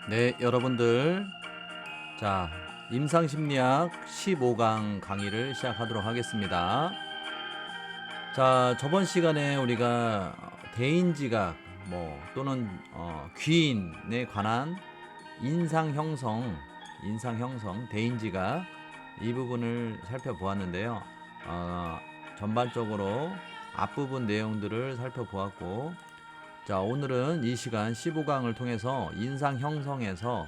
네, 여러분들. 자, 임상심리학 15강 강의를 시작하도록 하겠습니다. 자, 저번 시간에 우리가 대인지각 또는 귀인에 관한 인상 형성, 대인지각 이 부분을 살펴보았는데요. 전반적으로 앞부분 내용들을 살펴보았고, 자, 오늘은 이 시간 15강을 통해서 인상 형성에서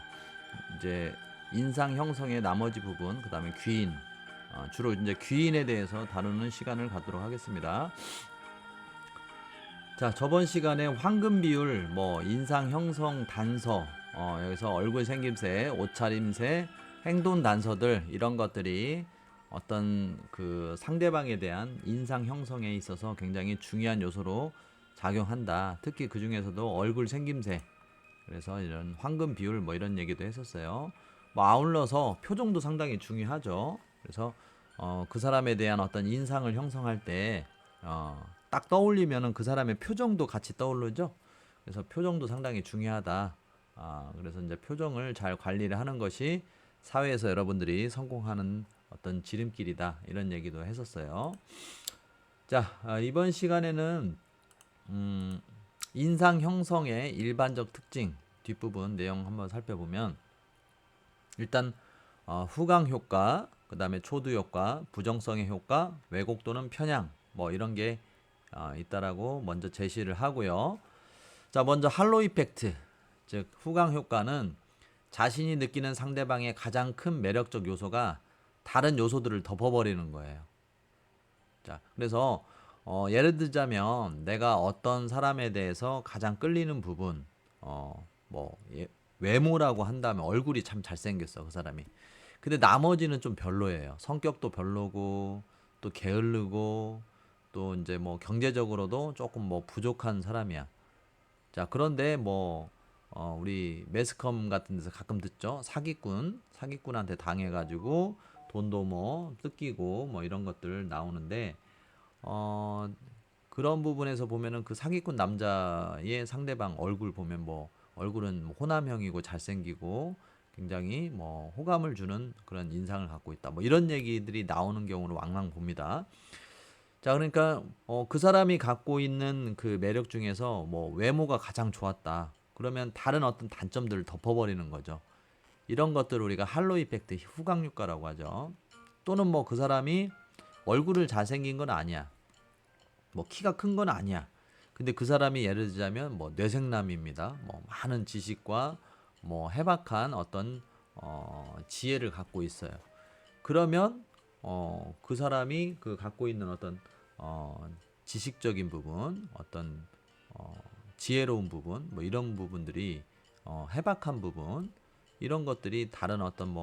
이제 인상 형성의 나머지 부분, 그 다음에 귀인, 주로 이제 귀인에 대해서 다루는 시간을 갖도록 하겠습니다. 자, 저번 시간에 황금 비율, 인상 형성 단서, 여기서 얼굴 생김새, 옷차림새, 행동 단서들 이런 것들이 어떤 그 상대방에 대한 인상 형성에 있어서 굉장히 중요한 요소로 작용한다. 특히 그 중에서도 얼굴 생김새, 그래서 이런 황금 비율 이런 얘기도 했었어요. 아울러서 표정도 상당히 중요하죠. 그래서 그 사람에 대한 어떤 인상을 형성할 때 딱 떠올리면은 그 사람의 표정도 같이 떠오르죠. 그래서 표정도 상당히 중요하다. 그래서 이제 표정을 잘 관리를 하는 것이 사회에서 여러분들이 성공하는 어떤 지름길이다. 이런 얘기도 했었어요. 자, 이번 시간에는 인상 형성의 일반적 특징 뒷부분 내용 한번 살펴보면, 일단 후광 효과, 그 다음에 초두 효과, 부정성의 효과, 왜곡 또는 편향 이런 게 있다라고 먼저 제시를 하고요. 자, 먼저 할로 이펙트, 즉 후광 효과는 자신이 느끼는 상대방의 가장 큰 매력적 요소가 다른 요소들을 덮어버리는 거예요. 자, 그래서 예를 들자면 내가 어떤 사람에 대해서 가장 끌리는 부분, 외모라고 한다면 얼굴이 참 잘생겼어, 그 사람이. 근데 나머지는 좀 별로예요. 성격도 별로고, 또 게으르고, 또 이제 경제적으로도 조금 부족한 사람이야. 자, 그런데 우리 매스컴 같은 데서 가끔 듣죠. 사기꾼한테 당해가지고 돈도 뜯기고 이런 것들 나오는데, 어, 그런 부분에서 보면은 그 사기꾼 남자의 상대방 얼굴 보면 얼굴은 호남형이고 잘생기고 굉장히 호감을 주는 그런 인상을 갖고 있다. 이런 얘기들이 나오는 경우를 왕왕 봅니다. 자, 그러니까 그 사람이 갖고 있는 그 매력 중에서 외모가 가장 좋았다. 그러면 다른 어떤 단점들을 덮어버리는 거죠. 이런 것들을 우리가 할로 이펙트, 후광효과라고 하죠. 또는 그 사람이 얼굴을 잘생긴 건 아니야. 키가 큰 건 아니야. 근데 그 사람이 예를 들자면 뇌생남입니다. 많은 지식과 해박한 어떤 지혜를 갖고 있어요. 그러면 그 사람이 그 갖고 있는 어떤 지식적인 부분, 어떤 지혜로운 부분, 이런 부분들이 해박한 부분, 이런 것들이 다른 어떤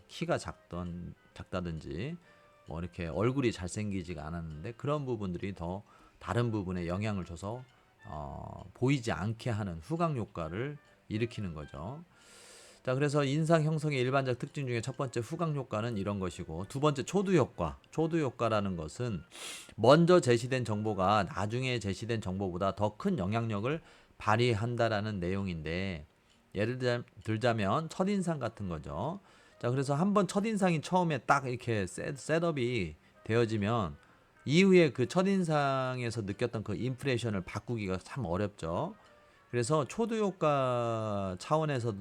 키가 작다든지 이렇게 얼굴이 잘생기지가 않았는데 그런 부분들이 더 다른 부분에 영향을 줘서 보이지 않게 하는 후광 효과를 일으키는 거죠. 자, 그래서 인상 형성의 일반적 특징 중에 첫 번째 후광 효과는 이런 것이고, 두 번째 초두 효과. 초두 효과라는 것은 먼저 제시된 정보가 나중에 제시된 정보보다 더 큰 영향력을 발휘한다라는 내용인데, 예를 들자면 첫인상 같은 거죠. 자, 그래서 한번 첫인상이 처음에 딱 이렇게 셋업이 되어지면 이후에 그 첫인상에서 느꼈던 그 임프레션을 바꾸기가 참 어렵죠. 그래서 초두 효과 차원에서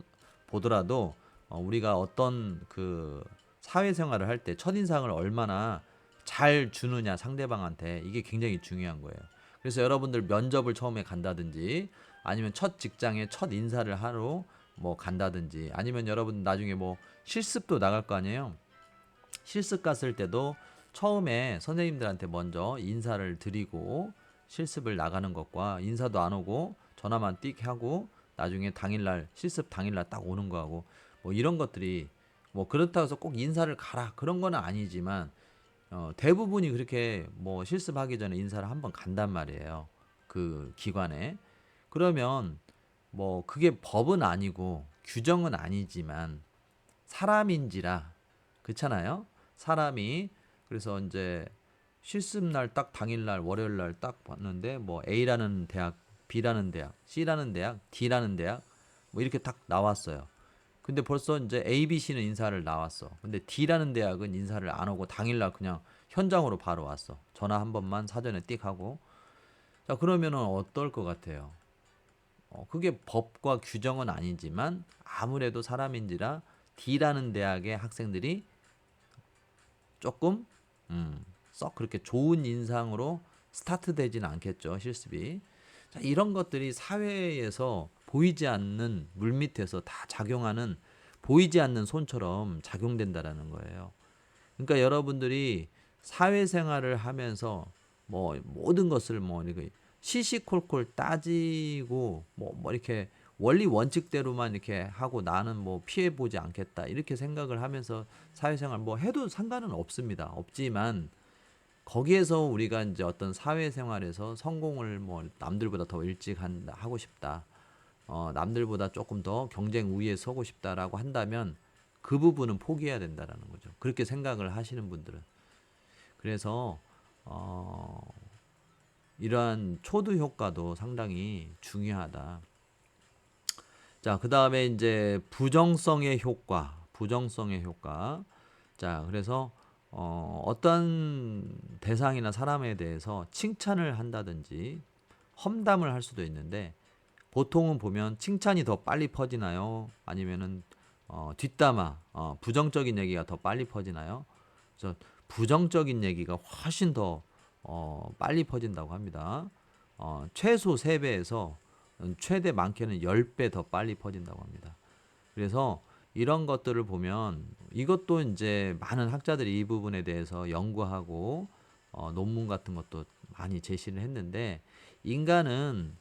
보더라도 우리가 어떤 그 사회생활을 할 때 첫인상을 얼마나 잘 주느냐 상대방한테, 이게 굉장히 중요한 거예요. 그래서 여러분들 면접을 처음에 간다든지, 아니면 첫 직장에 첫 인사를 하러 간다든지, 아니면 여러분 나중에 실습도 나갈 거 아니에요. 실습 갔을 때도 처음에 선생님들한테 먼저 인사를 드리고 실습을 나가는 것과, 인사도 안 오고 전화만 띡 하고 나중에 당일날 실습 당일날 딱 오는 거하고 이런 것들이 그렇다고 해서 꼭 인사를 가라 그런 거는 아니지만 대부분이 그렇게 실습하기 전에 인사를 한번 간단 말이에요. 그 기관에. 그러면 그게 법은 아니고 규정은 아니지만 사람인지라, 그렇잖아요. 사람이. 그래서 이제 실습날 딱 당일날 월요일날 딱 봤는데 A라는 대학, B라는 대학, C라는 대학, D라는 대학 이렇게 딱 나왔어요. 근데 벌써 이제 A, B, C는 인사를 나왔어. 근데 D라는 대학은 인사를 안 오고 당일날 그냥 현장으로 바로 왔어. 전화 한 번만 사전에 띡 하고. 자, 그러면은 어떨 것 같아요? 그게 법과 규정은 아니지만 아무래도 사람인지라 D라는 대학의 학생들이 조금 썩 그렇게 좋은 인상으로 스타트 되지는 않겠죠, 실습이. 자, 이런 것들이 사회에서 보이지 않는 물밑에서 다 작용하는 보이지 않는 손처럼 작용된다라는 거예요. 그러니까 여러분들이 사회생활을 하면서 뭐 모든 것을 뭐 이렇게 시시콜콜 따지고 뭐 이렇게 원리 원칙대로만 이렇게 하고 나는 뭐 피해 보지 않겠다 이렇게 생각을 하면서 사회생활 뭐 해도 상관은 없습니다. 없지만 거기에서 우리가 이제 어떤 사회생활에서 성공을 뭐 남들보다 더 일찍 하고 싶다. 남들보다 조금 더 경쟁 우위에 서고 싶다라고 한다면 그 부분은 포기해야 된다라는 거죠. 그렇게 생각을 하시는 분들은. 그래서 어, 이러한 초두 효과도 상당히 중요하다. 자, 그 다음에 이제 부정성의 효과, 부정성의 효과. 자, 그래서 어떤 대상이나 사람에 대해서 칭찬을 한다든지 험담을 할 수도 있는데 보통은 보면 칭찬이 더 빨리 퍼지나요? 아니면은 뒷담화, 부정적인 얘기가 더 빨리 퍼지나요? 그래서 부정적인 얘기가 훨씬 더 빨리 퍼진다고 합니다. 최소 3배에서 최대 많게는 10배 더 빨리 퍼진다고 합니다. 그래서 이런 것들을 보면 이것도 이제 많은 학자들이 이 부분에 대해서 연구하고 논문 같은 것도 많이 제시를 했는데 인간은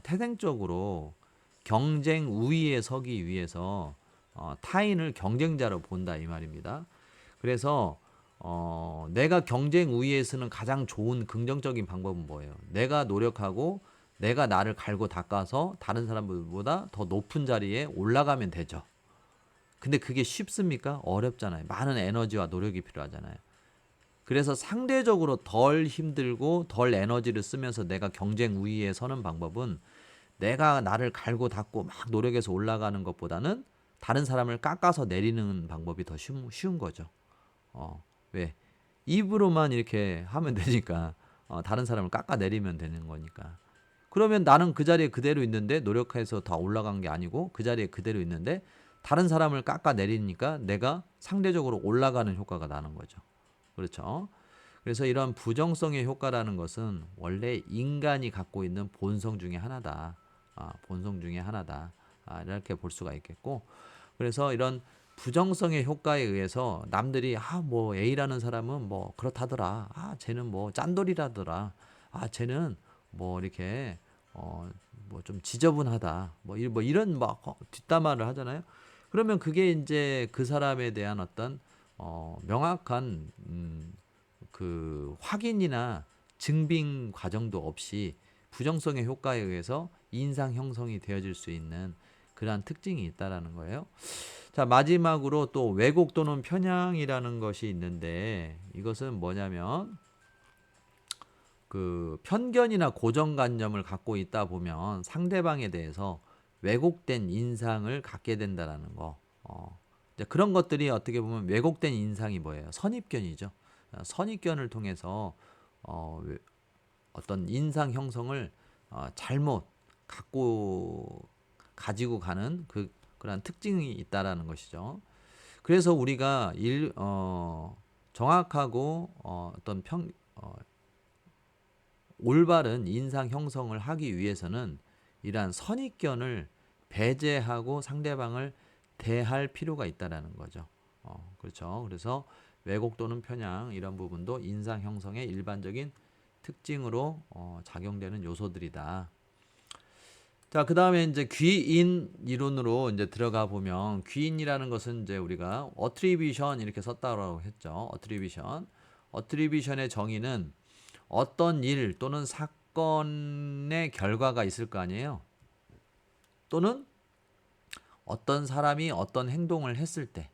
태생적으로 경쟁 우위에 서기 위해서 타인을 경쟁자로 본다 이 말입니다. 그래서 내가 경쟁 우위에 서는 가장 좋은 긍정적인 방법은 뭐예요? 내가 노력하고 내가 나를 갈고 닦아서 다른 사람들보다 더 높은 자리에 올라가면 되죠. 근데 그게 쉽습니까? 어렵잖아요. 많은 에너지와 노력이 필요하잖아요. 그래서 상대적으로 덜 힘들고 덜 에너지를 쓰면서 내가 경쟁 우위에 서는 방법은 내가 나를 갈고 닦고 막 노력해서 올라가는 것보다는 다른 사람을 깎아서 내리는 방법이 더 쉬운 거죠. 왜? 입으로만 이렇게 하면 되니까 다른 사람을 깎아 내리면 되는 거니까. 그러면 나는 그 자리에 그대로 있는데 노력해서 다 올라간 게 아니고 그 자리에 그대로 있는데 다른 사람을 깎아 내리니까 내가 상대적으로 올라가는 효과가 나는 거죠. 그렇죠? 그래서 이런 부정성의 효과라는 것은 원래 인간이 갖고 있는 본성 중에 하나다. 본성 중에 하나다. 이렇게 볼 수가 있겠고. 그래서 이런 부정성의 효과에 의해서 남들이 뭐 A라는 사람은 뭐 그렇다더라. 쟤는 뭐 짠돌이라더라. 쟤는 뭐 이렇게 뭐 좀 지저분하다. 뭐 이런 막 뒷담화를 하잖아요. 그러면 그게 이제 그 사람에 대한 어떤 명확한 그 확인이나 증빙 과정도 없이 부정성의 효과에 의해서 인상 형성이 되어질 수 있는 그러한 특징이 있다라는 거예요. 자, 마지막으로 또 왜곡 또는 편향이라는 것이 있는데 이것은 뭐냐면 그 편견이나 고정관념을 갖고 있다 보면 상대방에 대해서 왜곡된 인상을 갖게 된다라는 거. 이제 그런 것들이 어떻게 보면 왜곡된 인상이 뭐예요? 선입견이죠. 선입견을 통해서 어떤 인상 형성을 잘못 갖고 가지고 가는 그런 특징이 있다라는 것이죠. 그래서 우리가 정확하고 어떤 올바른 인상 형성을 하기 위해서는 이러한 선입견을 배제하고 상대방을 대할 필요가 있다라는 거죠. 그렇죠. 그래서 왜곡 또는 편향 이런 부분도 인상 형성의 일반적인 특징으로 작용되는 요소들이다. 자, 그 다음에 이제 귀인 이론으로 이제 들어가 보면 귀인이라는 것은 이제 우리가 attribution 이렇게 썼다고 했죠. attribution의 정의는 어떤 일 또는 사건의 결과가 있을 거 아니에요. 또는 어떤 사람이 어떤 행동을 했을 때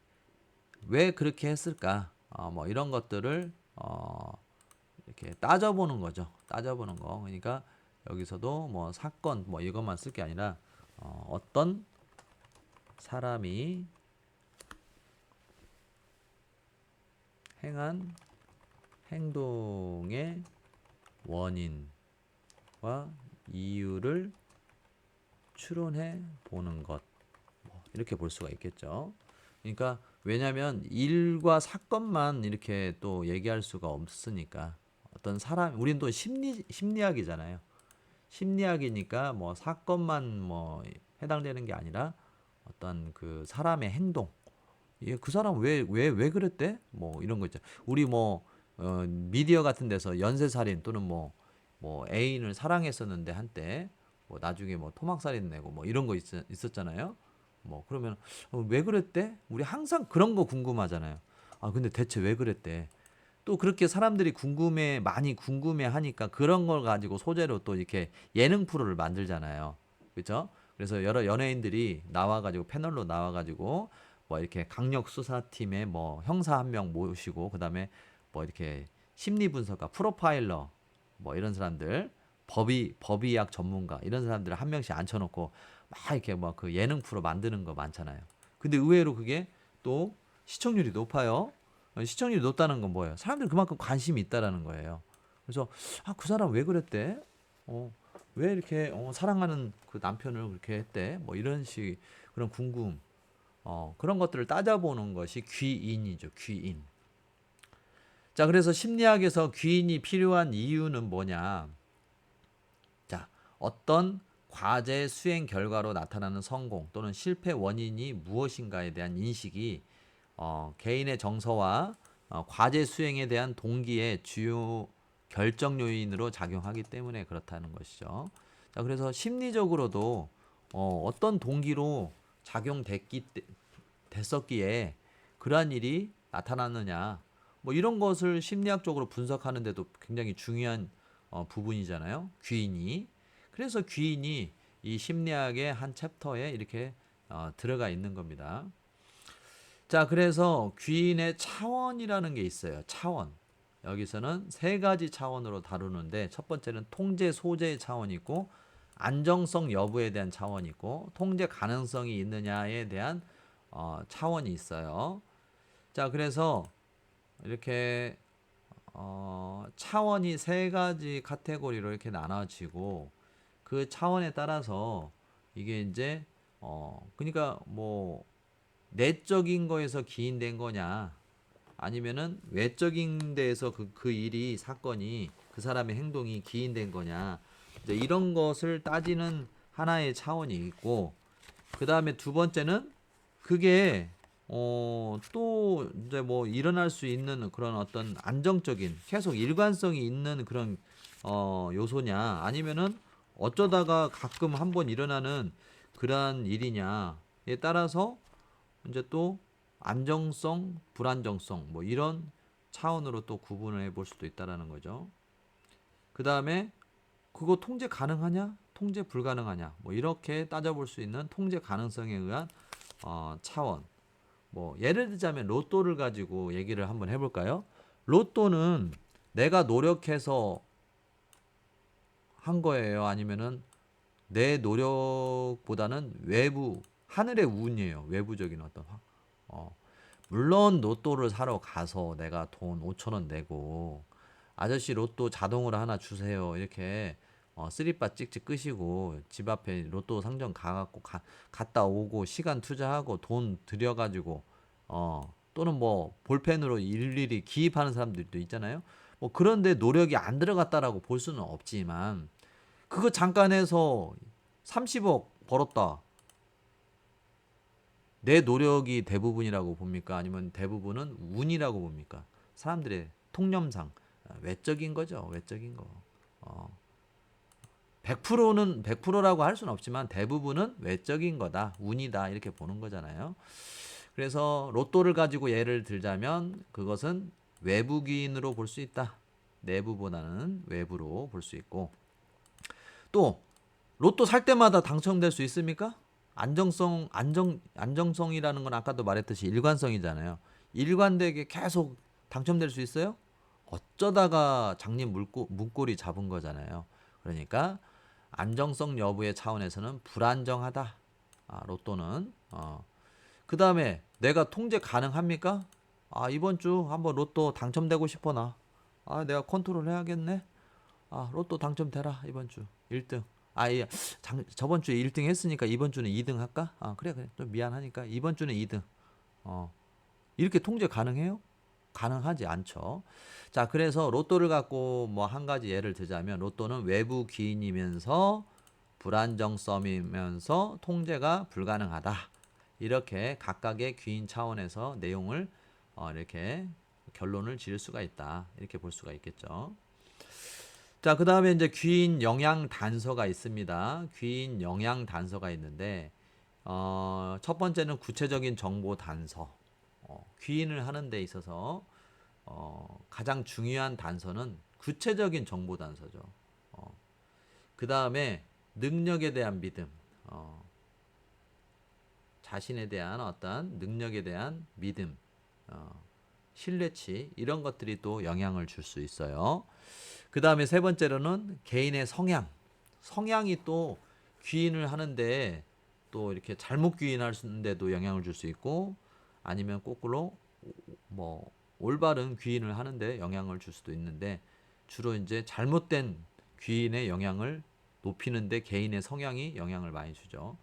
왜 그렇게 했을까? 뭐 이런 것들을 이렇게 따져보는 거죠. 따져보는 거. 그러니까 여기서도 뭐 사건 뭐 이것만 쓸 게 아니라 어떤 사람이 행한 행동의 원인과 이유를 추론해 보는 것. 이렇게 볼 수가 있겠죠. 그러니까 왜냐하면 일과 사건만 이렇게 또 얘기할 수가 없으니까 어떤 사람 우린 또 심리학이잖아요. 심리학이니까 뭐 사건만 뭐 해당되는 게 아니라 어떤 그 사람의 행동. 그 사람 왜 그랬대? 뭐 이런 거 있죠. 우리 뭐 미디어 같은 데서 연쇄살인 또는 뭐 애인을 사랑했었는데 한때 뭐 나중에 뭐 토막살인 내고 뭐 이런 거 있었잖아요. 뭐 그러면 왜 그랬대? 우리 항상 그런 거 궁금하잖아요. 아 근데 대체 왜 그랬대? 또 그렇게 사람들이 많이 궁금해 하니까 그런 걸 가지고 소재로 또 이렇게 예능 프로를 만들잖아요. 그렇죠? 그래서 여러 연예인들이 나와가지고 패널로 나와가지고 뭐 이렇게 강력 수사팀에 뭐 형사 한 명 모시고 그다음에 뭐 이렇게 심리 분석가, 프로파일러 뭐 이런 사람들, 법의학 전문가 이런 사람들을 한 명씩 앉혀놓고 막 이렇게 뭐 그 예능 프로 만드는 거 많잖아요. 근데 의외로 그게 또 시청률이 높아요. 시청률이 높다는 건 뭐예요? 사람들이 그만큼 관심이 있다라는 거예요. 그래서 그 사람 왜 그랬대? 왜 이렇게 사랑하는 그 남편을 그렇게 했대? 뭐 이런 식 그런 그런 것들을 따져보는 것이 귀인이죠. 귀인. 자, 그래서 심리학에서 귀인이 필요한 이유는 뭐냐? 자, 어떤 과제 수행 결과로 나타나는 성공 또는 실패 원인이 무엇인가에 대한 인식이 개인의 정서와 과제 수행에 대한 동기의 주요 결정 요인으로 작용하기 때문에 그렇다는 것이죠. 자, 그래서 심리적으로도 어떤 동기로 됐었기에 그러한 일이 나타났느냐, 뭐 이런 것을 심리학적으로 분석하는데도 굉장히 중요한 부분이잖아요. 귀인이. 그래서 귀인이 이 심리학의 한 챕터에 이렇게 들어가 있는 겁니다. 자, 그래서 귀인의 차원이라는 게 있어요. 차원. 여기서는 세 가지 차원으로 다루는데 첫 번째는 통제 소재의 차원이 있고 안정성 여부에 대한 차원이 있고 통제 가능성이 있느냐에 대한 차원이 있어요. 자, 그래서 이렇게 차원이 세 가지 카테고리로 이렇게 나눠지고 그 차원에 따라서 이게 이제 그러니까 뭐 내적인 거에서 기인된 거냐 아니면은 외적인 데에서 그 일이 사건이 그 사람의 행동이 기인된 거냐 이제 이런 것을 따지는 하나의 차원이 있고 그 다음에 두 번째는 그게 또 이제 뭐 일어날 수 있는 그런 어떤 안정적인 계속 일관성이 있는 그런 요소냐 아니면은 어쩌다가 가끔 한번 일어나는 그러한 일이냐에 따라서 이제 또 안정성, 불안정성 뭐 이런 차원으로 또 구분을 해볼 수도 있다라는 거죠. 그 다음에 그거 통제 가능하냐? 통제 불가능하냐? 뭐 이렇게 따져볼 수 있는 통제 가능성에 의한 차원. 뭐 예를 들자면 로또를 가지고 얘기를 한번 해볼까요? 로또는 내가 노력해서 한 거예요? 아니면은 내 노력보다는 외부 하늘의 운이에요. 외부적인 어떤 물론 로또를 사러 가서 내가 돈 5천 원 내고 아저씨 로또 자동으로 하나 주세요. 이렇게 쓰리바 찍찍 끄시고 집 앞에 로또 상점 가갖고 갔다 오고 시간 투자하고 돈 들여가지고 또는 뭐 볼펜으로 일일이 기입하는 사람들도 있잖아요. 뭐 그런데 노력이 안 들어갔다라고 볼 수는 없지만 그거 잠깐 해서 30억 벌었다. 내 노력이 대부분이라고 봅니까? 아니면 대부분은 운이라고 봅니까? 사람들의 통념상 외적인 거죠. 외적인 거. 100%는 100%라고 할 수는 없지만 대부분은 외적인 거다. 운이다. 이렇게 보는 거잖아요. 그래서 로또를 가지고 예를 들자면 그것은 외부기인으로 볼 수 있다. 내부보다는 외부로 볼 수 있고 또 로또 살 때마다 당첨될 수 있습니까? 안정성이라는 건 아까도 말했듯이 일관성이잖아요. 일관되게 계속 당첨될 수 있어요? 어쩌다가 장님 문고리 잡은 거잖아요. 그러니까 안정성 여부의 차원에서는 불안정하다. 로또는 그 다음에 내가 통제 가능합니까? 이번 주 한번 로또 당첨되고 싶어 나. 내가 컨트롤 해야겠네. 로또 당첨되라 이번 주 1등. 예. 저번 주에 1등 했으니까 이번 주는 2등 할까? 그래 그래. 좀 미안하니까 이번 주는 2등. 이렇게 통제 가능해요? 가능하지 않죠. 자, 그래서 로또를 갖고 뭐 한 가지 예를 들자면 로또는 외부 기인이면서 불안정성이면서 통제가 불가능하다. 이렇게 각각의 귀인 차원에서 내용을 이렇게 결론을 지을 수가 있다. 이렇게 볼 수가 있겠죠. 자, 그 다음에 이제 귀인 영양 단서가 있습니다. 귀인 영양 단서가 있는데, 첫 번째는 구체적인 정보 단서. 귀인을 하는 데 있어서 가장 중요한 단서는 구체적인 정보 단서죠. 그 다음에 능력에 대한 믿음, 자신에 대한 어떤 능력에 대한 믿음, 신뢰치 이런 것들이 또 영향을 줄 수 있어요. 그 다음에 세 번째로는 개인의 성향이 또 귀인을 하는데 또 이렇게 잘못 귀인하는데도 영향을 줄 수 있고 아니면 거꾸로 뭐 올바른 귀인을 하는데 영향을 줄 수도 있는데 주로 이제 잘못된 귀인의 영향을 높이는데 개인의 성향이 영향을 많이 주죠.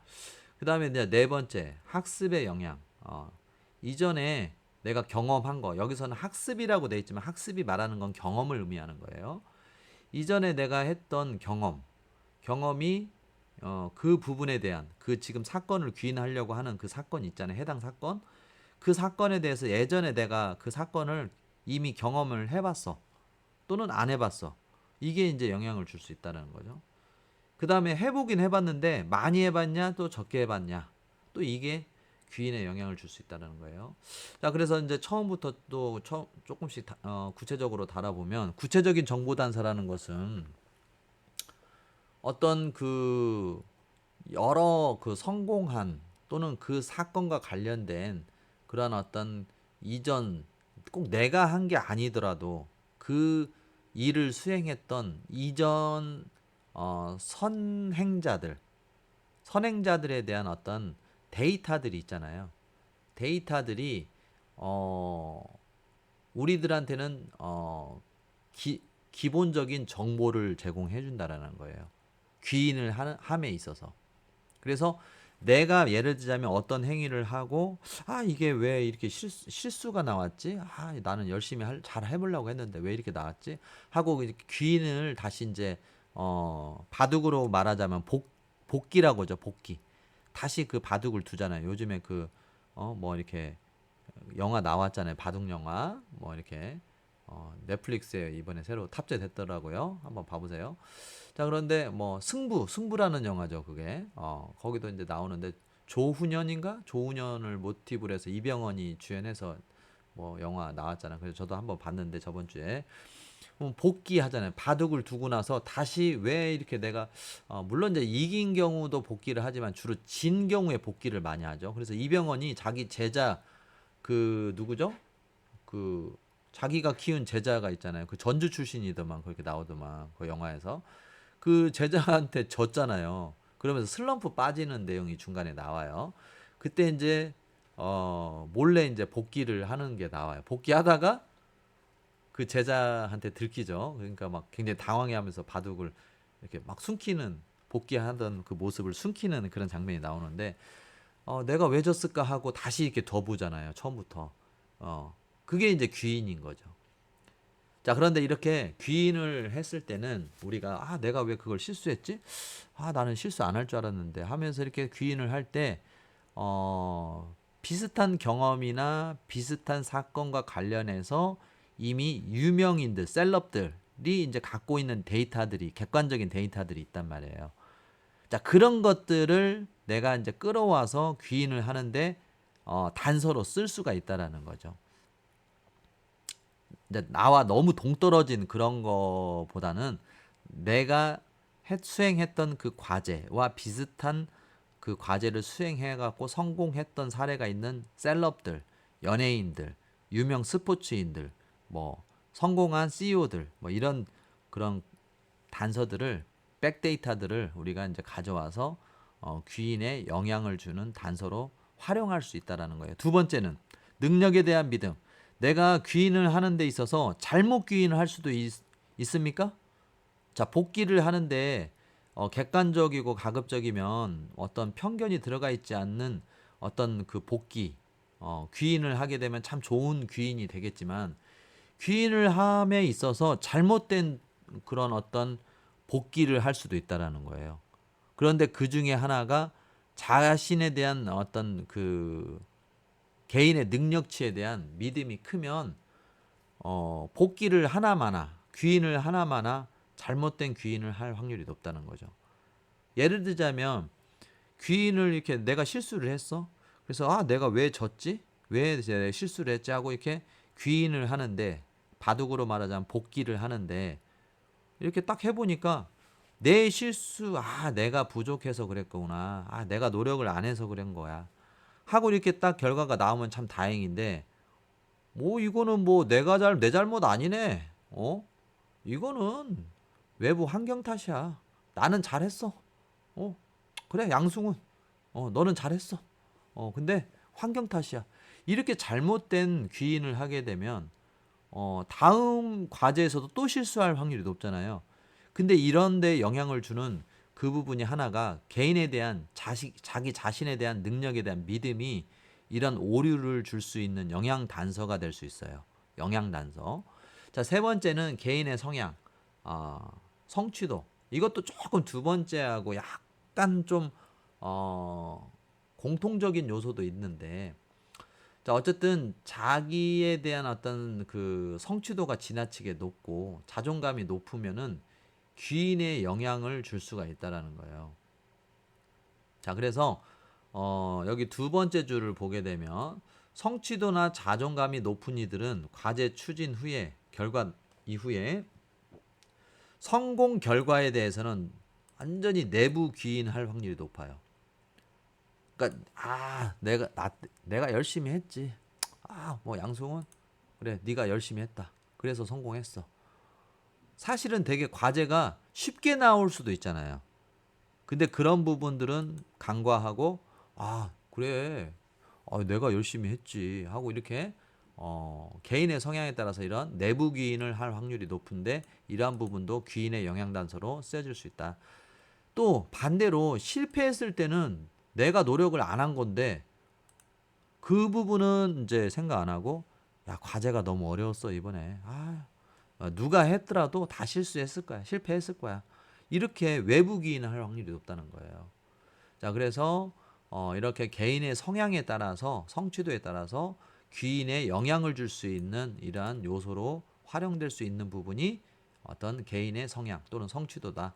그 다음에 이제 네 번째 학습의 영향. 이전에 내가 경험한 거 여기서는 학습이라고 돼 있지만 학습이 말하는 건 경험을 의미하는 거예요. 이전에 내가 했던 경험이 그 부분에 대한 그 지금 사건을 귀인하려고 하는 그 사건 있잖아요. 해당 사건. 그 사건에 대해서 예전에 내가 그 사건을 이미 경험을 해봤어. 또는 안 해봤어. 이게 이제 영향을 줄 수 있다는 거죠. 그 다음에 해보긴 해봤는데 많이 해봤냐 또 적게 해봤냐 또 이게 귀인에 영향을 줄 수 있다는 거예요. 자, 그래서 이제 처음부터 또 조금씩 구체적으로 다뤄보면 구체적인 정보 단서라는 것은 어떤 그 여러 그 성공한 또는 그 사건과 관련된 그런 어떤 이전 꼭 내가 한 게 아니더라도 그 일을 수행했던 이전 선행자들에 대한 어떤 데이터들이 있잖아요. 데이터들이 우리들한테는 기본적인 정보를 제공해 준다라는 거예요. 귀인을 함에 있어서. 그래서 내가 예를 들자면 어떤 행위를 하고 이게 왜 이렇게 실수가 나왔지? 나는 열심히 잘 해보려고 했는데 왜 이렇게 나왔지? 하고 귀인을 다시 이제 바둑으로 말하자면 복기라고 하죠. 복기. 다시 그 바둑을 두잖아요. 요즘에 뭐 이렇게 영화 나왔잖아요. 바둑 영화. 뭐 이렇게 넷플릭스에 이번에 새로 탑재됐더라고요. 한번 봐보세요. 자, 그런데 뭐 승부라는 영화죠. 그게 거기도 이제 나오는데 조훈현인가? 조훈현을 모티브로 해서 이병헌이 주연해서 뭐 영화 나왔잖아요. 그래서 저도 한번 봤는데 저번 주에 복귀하잖아요. 바둑을 두고 나서 다시 왜 이렇게 내가 물론 이제 이긴 경우도 복귀를 하지만 주로 진 경우에 복귀를 많이 하죠. 그래서 이병헌이 자기 제자 그 누구죠? 그 자기가 키운 제자가 있잖아요. 그 전주 출신이더만 그렇게 나오더만 그 영화에서 그 제자한테 졌잖아요. 그러면서 슬럼프 빠지는 내용이 중간에 나와요. 그때 이제 몰래 이제 복귀를 하는 게 나와요. 복귀하다가 그 제자한테 들키죠. 그러니까 막 굉장히 당황해하면서 바둑을 이렇게 막 숨기는 복귀하던 그 모습을 숨기는 그런 장면이 나오는데 내가 왜 졌을까 하고 다시 이렇게 더 보잖아요. 처음부터. 그게 이제 귀인인 거죠. 자, 그런데 이렇게 귀인을 했을 때는 우리가 내가 왜 그걸 실수했지? 나는 실수 안 할 줄 알았는데 하면서 이렇게 귀인을 할 때 비슷한 경험이나 비슷한 사건과 관련해서 이미 유명인들, 셀럽들이 이제 갖고 있는 데이터들이 객관적인 데이터들이 있단 말이에요. 자, 그런 것들을 내가 이제 끌어와서 귀인을 하는데 단서로 쓸 수가 있다라는 거죠. 이제 나와 너무 동떨어진 그런 거보다는 내가 수행했던 그 과제와 비슷한 그 과제를 수행해 갖고 성공했던 사례가 있는 셀럽들, 연예인들, 유명 스포츠인들, 뭐 성공한 CEO들, 뭐 이런 그런 단서들을 백데이터들을 우리가 이제 가져와서 귀인에 영향을 주는 단서로 활용할 수 있다라는 거예요. 두 번째는 능력에 대한 믿음. 내가 귀인을 하는 데 있어서 잘못 귀인을 할 수도 있습니까? 자, 복귀를 하는데 객관적이고 가급적이면 어떤 편견이 들어가 있지 않는 어떤 그 복귀, 귀인을 하게 되면 참 좋은 귀인이 되겠지만 귀인을 함에 있어서 잘못된 그런 어떤 복귀를 할 수도 있다라는 거예요. 그런데 그 중에 하나가 자신에 대한 어떤 그 개인의 능력치에 대한 믿음이 크면 복귀를 하나마나 귀인을 하나마나 잘못된 귀인을 할 확률이 높다는 거죠. 예를 들자면 귀인을 이렇게 내가 실수를 했어. 그래서 내가 왜 졌지? 왜 이제 실수를 했지? 하고 이렇게 귀인을 하는데 바둑으로 말하자면 복귀를 하는데 이렇게 딱 해보니까 내 실수, 내가 부족해서 그랬구나. 내가 노력을 안 해서 그런 거야. 하고 이렇게 딱 결과가 나오면 참 다행인데 뭐 이거는 뭐 내 잘못 아니네. 이거는 외부 환경 탓이야. 나는 잘했어. 어, 그래, 양승훈. 너는 잘했어. 근데 환경 탓이야. 이렇게 잘못된 귀인을 하게 되면, 다음 과제에서도 또 실수할 확률이 높잖아요. 근데 이런 데 영향을 주는 그 부분이 하나가 개인에 대한 자기 자신에 대한 능력에 대한 믿음이 이런 오류를 줄 수 있는 영양 단서가 될 수 있어요. 영양 단서. 자, 세 번째는 개인의 성향, 어, 성취도. 이것도 조금 두 번째하고 약간 좀 공통적인 요소도 있는데, 자, 어쨌든 자기에 대한 어떤 그 성취도가 지나치게 높고 자존감이 높으면은 귀인의 영향을 줄 수가 있다라는 거예요. 자, 그래서 여기 두 번째 줄을 보게 되면 성취도나 자존감이 높은 이들은 과제 추진 후에 결과 이후에 성공 결과에 대해서는 완전히 내부 귀인할 확률이 높아요. 그러니까 내가 열심히 했지. 뭐 양승은 그래 네가 열심히 했다. 그래서 성공했어. 사실은 되게 과제가 쉽게 나올 수도 있잖아요. 근데 그런 부분들은 간과하고 그래 내가 열심히 했지 하고 이렇게 개인의 성향에 따라서 이런 내부 귀인을 할 확률이 높은데 이러한 부분도 귀인의 영향 단서로 쓰여질 수 있다. 또 반대로 실패했을 때는 내가 노력을 안 한 건데 그 부분은 이제 생각 안 하고 야 과제가 너무 어려웠어 이번에 누가 했더라도 다 실수했을 거야 실패했을 거야 이렇게 외부 기인을 할 확률이 높다는 거예요. 자 그래서 이렇게 개인의 성향에 따라서 성취도에 따라서 귀인에 영향을 줄 수 있는 이러한 요소로 활용될 수 있는 부분이 어떤 개인의 성향 또는 성취도다.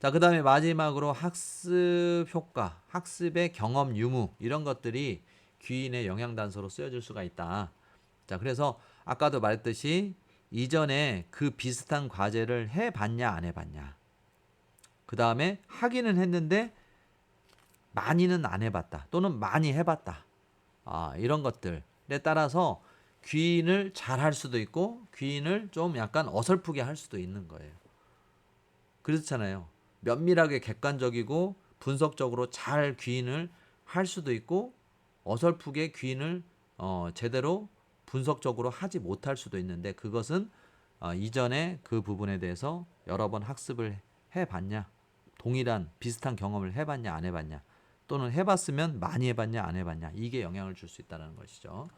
자, 그 다음에 마지막으로 학습 효과, 학습의 경험 유무 이런 것들이 귀인의 영향 단서로 쓰여질 수가 있다. 자, 그래서 아까도 말했듯이 이전에 그 비슷한 과제를 해봤냐 안 해봤냐. 그 다음에 하기는 했는데 많이는 안 해봤다 또는 많이 해봤다. 이런 것들에 따라서 귀인을 잘 할 수도 있고 귀인을 좀 약간 어설프게 할 수도 있는 거예요. 그렇잖아요. 면밀하게 객관적이고 분석적으로 잘 귀인을 할 수도 있고 어설프게 귀인을 제대로 분석적으로 하지 못할 수도 있는데 그것은 이전에 그 부분에 대해서 여러 번 학습을 해봤냐 동일한 비슷한 경험을 해봤냐 안 해봤냐 또는 해봤으면 많이 해봤냐 안 해봤냐 이게 영향을 줄 수 있다는 것이죠.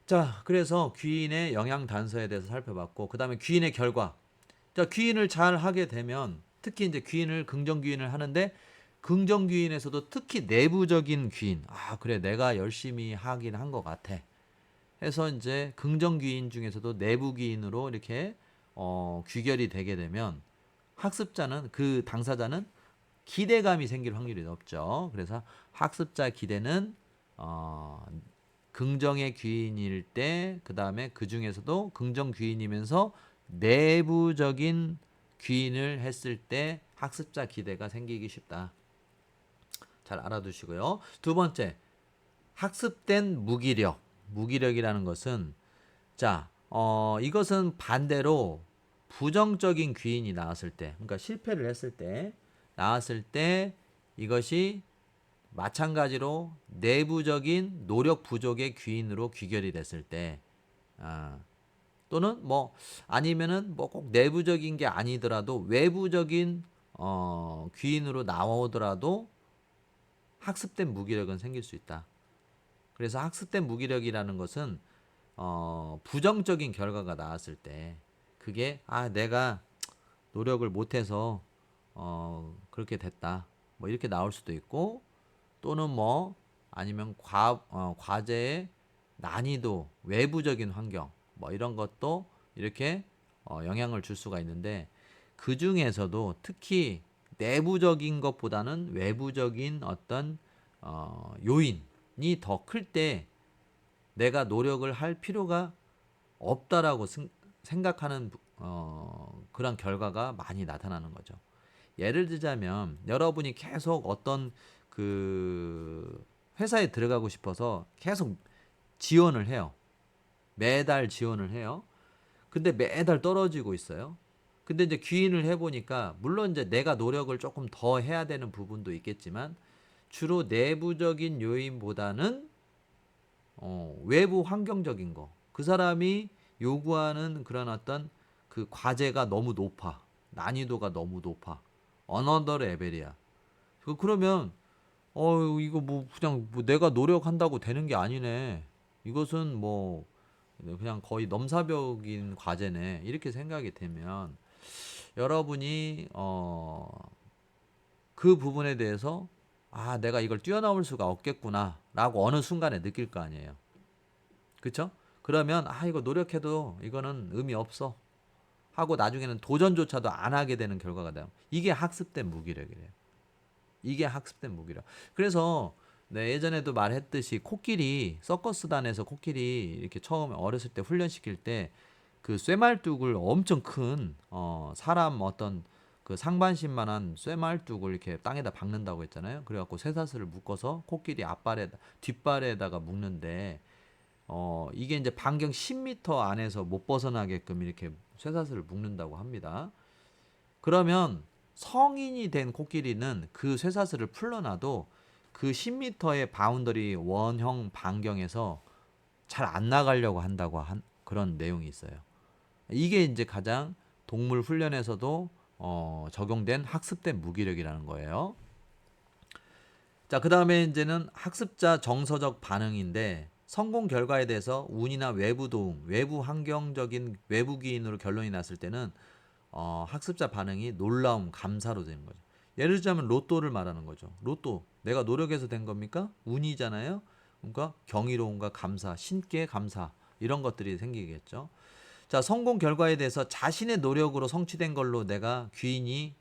자 그래서 귀인의 영향 단서에 대해서 살펴봤고 그 다음에 귀인의 결과. 자 귀인을 잘 하게 되면 특히 이제 귀인을 긍정 귀인을 하는데 긍정 귀인에서도 특히 내부적인 귀인 그래 내가 열심히 하긴 한 것 같아 해서 이제 긍정 귀인 중에서도 내부 귀인으로 이렇게 귀결이 되게 되면 학습자는 그 당사자는 기대감이 생길 확률이 높죠. 그래서 학습자 기대는 긍정의 귀인일 때 그 다음에 그 중에서도 긍정 귀인이면서 내부적인 귀인을 했을 때 학습자 기대가 생기기 쉽다. 잘 알아두시고요. 두 번째, 학습된 무기력. 무기력이라는 것은 이것은 반대로 부정적인 귀인이 나왔을 때, 그러니까 실패를 했을 때 나왔을 때 이것이 마찬가지로 내부적인 노력 부족의 귀인으로 귀결이 됐을 때, 또는 뭐 아니면은 뭐 꼭 내부적인 게 아니더라도 외부적인 귀인으로 나오더라도 학습된 무기력은 생길 수 있다. 그래서 학습된 무기력이라는 것은 부정적인 결과가 나왔을 때 그게 내가 노력을 못해서 그렇게 됐다. 뭐 이렇게 나올 수도 있고 또는 뭐 아니면 과제의 난이도, 외부적인 환경 뭐 이런 것도 이렇게 영향을 줄 수가 있는데 그 중에서도 특히 내부적인 것보다는 외부적인 어떤 요인이 더 클 때 내가 노력을 할 필요가 없다라고 생각하는 그런 결과가 많이 나타나는 거죠. 예를 들자면 여러분이 계속 어떤 그 회사에 들어가고 싶어서 계속 지원을 해요. 매달 지원을 해요. 근데 매달 떨어지고 있어요. 근데 이제 귀인을 해보니까 물론 이제 내가 노력을 조금 더 해야 되는 부분도 있겠지만 주로 내부적인 요인보다는 외부 환경적인 거. 그 사람이 요구하는 그런 어떤 그 과제가 너무 높아. 난이도가 너무 높아. 어너더 레벨이야. 그러면 이거 뭐 그냥 뭐 내가 노력한다고 되는 게 아니네. 이것은 뭐 그냥 거의 넘사벽인 과제네. 이렇게 생각이 되면 여러분이 그 부분에 대해서 내가 이걸 뛰어넘을 수가 없겠구나라고 어느 순간에 느낄 거 아니에요. 그쵸? 그러면 이거 노력해도 이거는 의미 없어 하고 나중에는 도전조차도 안 하게 되는 결과가 돼요. 이게 학습된 무기력이래요. 이게 학습된 무기력. 그래서 예전에도 말했듯이 코끼리 서커스단에서 코끼리 이렇게 처음 어렸을 때 훈련시킬 때 그 쇠말뚝을 엄청 큰 사람 어떤 그 상반신만한 쇠말뚝을 이렇게 땅에다 박는다고 했잖아요. 그래갖고 쇠사슬을 묶어서 코끼리 뒷발에다가 묶는데 이게 이제 반경 10m 안에서 못 벗어나게끔 이렇게 쇠사슬을 묶는다고 합니다. 그러면 성인이 된 코끼리는 그 쇠사슬을 풀러놔도 그 10m의 바운더리 원형 반경에서 잘 안 나가려고 한다고 그런 내용이 있어요. 이게 이제 가장 동물 훈련에서도 적용된 학습된 무기력이라는 거예요. 자, 그 다음에 이제는 학습자 정서적 반응인데 성공 결과에 대해서 운이나 외부 도움, 외부 환경적인 외부 기인으로 결론이 났을 때는 학습자 반응이 놀라움, 감사로 되는 거죠. 예를 들자면 로또를 말하는 거죠. 로또 내가 노력해서 된 겁니까? 운이잖아요. 그러니까 경이로움과 감사, 신께 감사 이런 것들이 생기겠죠. 자, 성공 결과에 대해서 자신의 노력으로 성취된 걸로 내가 귀인이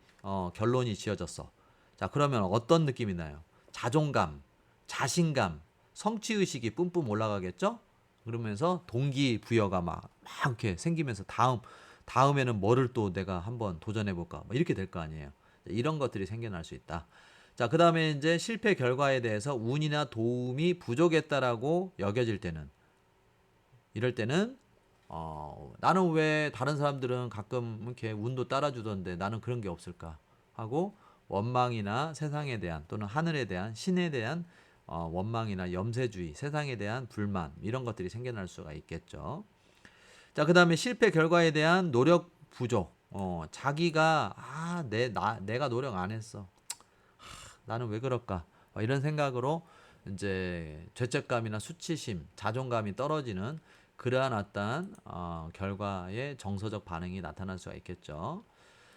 결론이 지어졌어. 자, 그러면 어떤 느낌이 나요? 자존감, 자신감, 성취의식이 뿜뿜 올라가겠죠? 그러면서 동기부여가 막 이렇게 생기면서 다음에는 뭐를 또 내가 한번 도전해볼까? 뭐 이렇게 될 거 아니에요. 이런 것들이 생겨날 수 있다. 자, 그 다음에 이제 실패 결과에 대해서 운이나 도움이 부족했다라고 여겨질 때는, 이럴 때는 나는 왜 다른 사람들은 가끔 이렇게 운도 따라주던데 나는 그런 게 없을까 하고 원망이나 세상에 대한 또는 하늘에 대한 신에 대한 원망이나 염세주의, 세상에 대한 불만 이런 것들이 생겨날 수가 있겠죠. 자, 그 다음에 실패 결과에 대한 노력 부족. 자기가 내가 노력 안 했어. 나는 왜 그럴까? 이런 생각으로 이제 죄책감이나 수치심, 자존감이 떨어지는 그러한 어떤 결과의 정서적 반응이 나타날 수가 있겠죠.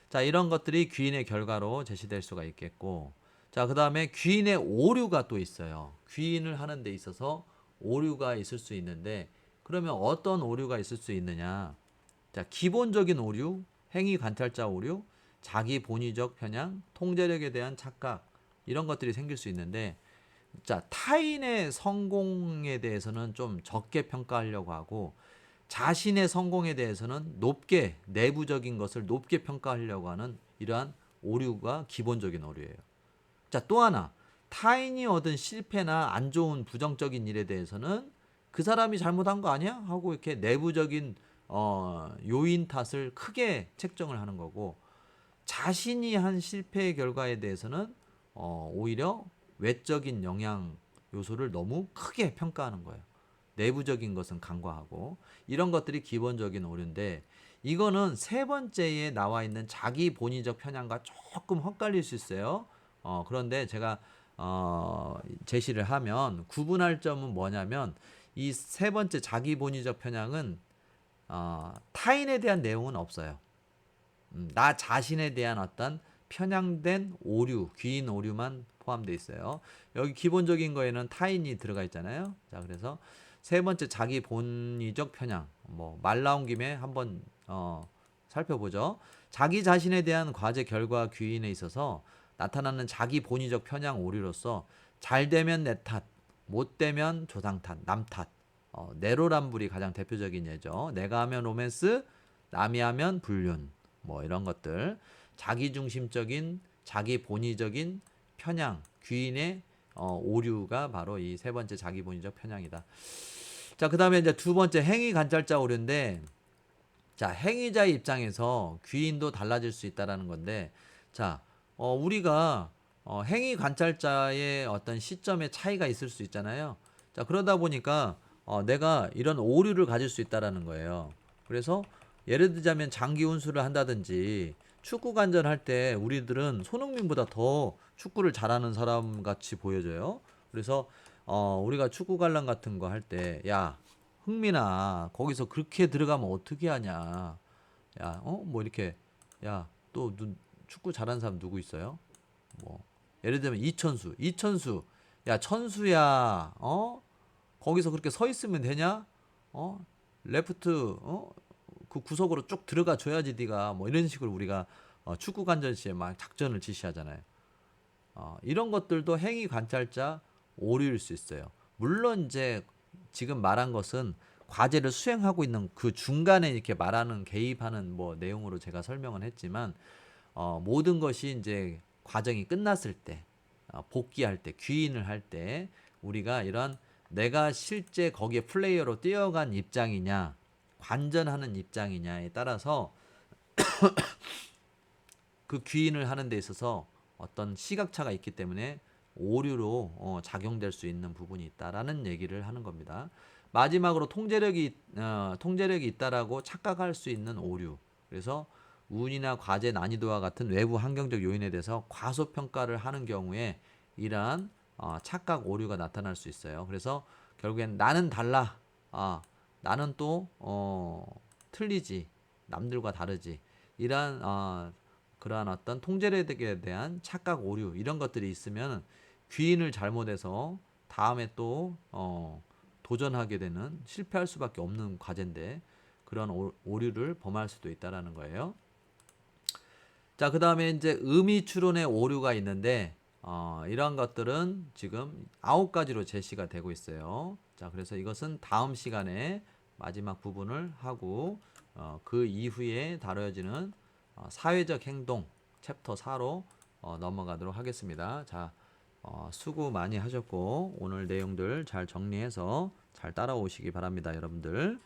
자, 이런 것들이 귀인의 결과로 제시될 수가 있겠고, 자, 그 다음에 귀인의 오류가 또 있어요. 귀인을 하는 데 있어서 오류가 있을 수 있는데, 그러면 어떤 오류가 있을 수 있느냐? 자, 기본적인 오류, 행위 관찰자 오류, 자기 본의적 편향, 통제력에 대한 착각, 이런 것들이 생길 수 있는데, 자, 타인의 성공에 대해서는 좀 적게 평가하려고 하고 자신의 성공에 대해서는 높게, 내부적인 것을 높게 평가하려고 하는 이러한 오류가 기본적인 오류예요. 자, 또 하나, 타인이 얻은 실패나 안 좋은 부정적인 일에 대해서는 그 사람이 잘못한 거 아니야? 하고 이렇게 내부적인 요인 탓을 크게 책정을 하는 거고, 자신이 한 실패의 결과에 대해서는 오히려 외적인 영향 요소를 너무 크게 평가하는 거예요. 내부적인 것은 간과하고 이런 것들이 기본적인 오류인데 이거는 세 번째에 나와 있는 자기 본의적 편향과 조금 헛갈릴 수 있어요. 그런데 제가 제시를 하면 구분할 점은 뭐냐면 이 세 번째 자기 본의적 편향은 타인에 대한 내용은 없어요. 나 자신에 대한 어떤 편향된 오류, 귀인 오류만 포함되어 있어요. 여기 기본적인 거에는 타인이 들어가 있잖아요. 자, 그래서 세 번째 자기 본의적 편향. 뭐 말 나온 김에 한번 살펴보죠. 자기 자신에 대한 과제 결과 귀인에 있어서 나타나는 자기 본의적 편향 오류로서 잘 되면 내 탓, 못 되면 조상 탓, 남 탓. 내로남불이 가장 대표적인 예죠. 내가 하면 로맨스, 남이 하면 불륜. 뭐 이런 것들. 자기중심적인, 자기 본의적인 편향, 귀인의 오류가 바로 이 세 번째 자기 본의적 편향이다. 자, 그 다음에 이제 두 번째 행위 관찰자 오류인데, 자, 행위자의 입장에서 귀인도 달라질 수 있다라는 건데, 자, 우리가 행위 관찰자의 어떤 시점의 차이가 있을 수 있잖아요. 자, 그러다 보니까 내가 이런 오류를 가질 수 있다라는 거예요. 그래서 예를 들자면 장기 운수를 한다든지 축구 관전할 때 우리들은 손흥민보다 더 축구를 잘하는 사람 같이 보여져요. 그래서 우리가 축구 관람 같은 거 할 때, 야, 흥민아, 거기서 그렇게 들어가면 어떻게 하냐? 야, 뭐 이렇게, 야, 또 축구 잘하는 사람 누구 있어요? 뭐 예를 들면 이천수, 야, 천수야, 거기서 그렇게 서 있으면 되냐? 레프트, 그 구석으로 쭉 들어가 줘야지 네가 뭐 이런 식으로 우리가 축구 관전 시에 막 작전을 지시하잖아요. 이런 것들도 행위 관찰자 오류일 수 있어요. 물론 이제 지금 말한 것은 과제를 수행하고 있는 그 중간에 이렇게 말하는 개입하는 뭐 내용으로 제가 설명을 했지만 모든 것이 이제 과정이 끝났을 때 복귀할 때 귀인을 할 때 우리가 이런 내가 실제 거기에 플레이어로 뛰어간 입장이냐 관전하는 입장이냐에 따라서 그 귀인을 하는 데 있어서 어떤 시각차가 있기 때문에 오류로 작용될 수 있는 부분이 있다라는 얘기를 하는 겁니다. 마지막으로 통제력이 있다라고 착각할 수 있는 오류. 그래서 운이나 과제 난이도와 같은 외부 환경적 요인에 대해서 과소평가를 하는 경우에 이러한 착각 오류가 나타날 수 있어요. 그래서 결국엔 나는 달라. 나는 또 틀리지. 남들과 다르지. 이러한 그러한 어떤 통제력에 대한 착각 오류 이런 것들이 있으면 귀인을 잘못해서 다음에 또 도전하게 되는 실패할 수밖에 없는 과제인데 그런 오류를 범할 수도 있다라는 거예요. 자, 그 다음에 이제 의미 추론의 오류가 있는데 이러한 것들은 지금 9가지로 제시가 되고 있어요. 자, 그래서 이것은 다음 시간에 마지막 부분을 하고 그 이후에 다뤄지는 사회적 행동 챕터 4로 넘어가도록 하겠습니다. 자, 수고 많이 하셨고 오늘 내용들 잘 정리해서 잘 따라오시기 바랍니다, 여러분들.